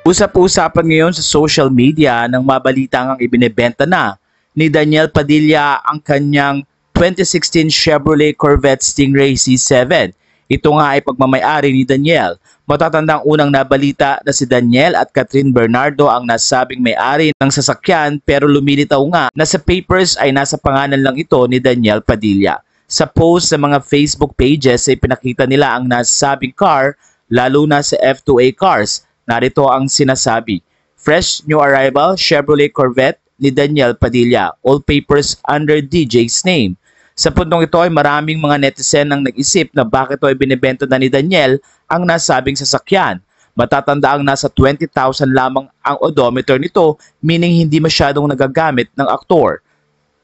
Usap-usapan ngayon sa social media nang mabalitang ang ibinebenta na ni Daniel Padilla ang kanyang 2016 Chevrolet Corvette Stingray C7. Ito nga ay pagmamay-ari ni Daniel. Matatandang unang nabalita na si Daniel at Catherine Bernardo ang nasabing may-ari ng sasakyan, pero lumilitaw nga na sa papers ay nasa pangalan lang ito ni Daniel Padilla. Sa post sa mga Facebook pages ay pinakita nila ang nasabing car, lalo na sa F2A cars. Narito ang sinasabi: fresh new arrival Chevrolet Corvette ni Daniel Padilla, all papers under DJ's name. Sa puntong ito ay maraming mga netizen ang nag-isip na bakit ito ay binibenta na ni Daniel ang nasabing sasakyan. Matatanda ang nasa 20,000 lamang ang odometer nito, meaning hindi masyadong nagagamit ng aktor.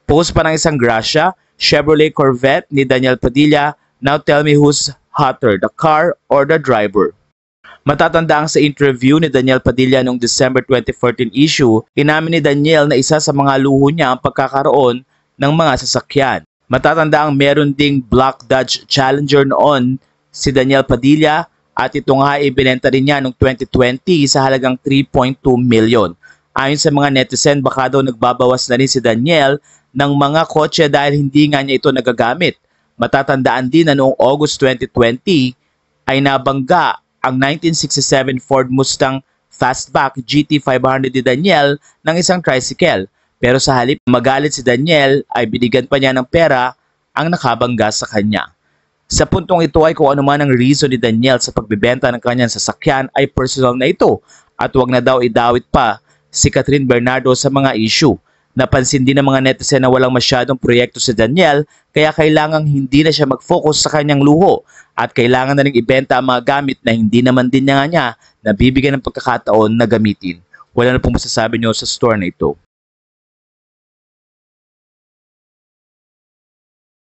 Post pa ng isang grasya, Chevrolet Corvette ni Daniel Padilla, now tell me who's hotter, the car or the driver? Matatanda ang sa interview ni Daniel Padilla noong December 2014 issue, inamin ni Daniel na isa sa mga luho niya ang pagkakaroon ng mga sasakyan. Matatanda ang meron ding Black Dodge Challenger noon si Daniel Padilla, at ito nga ibinenta rin niya noong 2020 sa halagang 3.2 million. Ayon sa mga netizen, baka daw nagbabawas na rin si Daniel ng mga kotse dahil hindi nga niya ito nagagamit. Matatandaan din na noong August 2020 ay nabangga ang 1967 Ford Mustang Fastback GT500 ni Daniel ng isang tricycle. Pero sa halip magalit si Daniel ay binigyan pa niya ng pera ang nakabangga sa kanya. Sa puntong ito ay kung ano man ang reason ni Daniel sa pagbibenta ng kanyang sasakyan ay personal na ito, at wag na daw idawit pa si Catherine Bernardo sa mga issue. Napansin din ng mga netizen na walang masyadong proyekto si Daniel, kaya kailangang hindi na siya mag-focus sa kanyang luho at kailangan na rin ibenta ang mga gamit na hindi naman din niya nabibigyan ng pagkakataon na gamitin. Wala na pong masasabi niyo sa store na ito.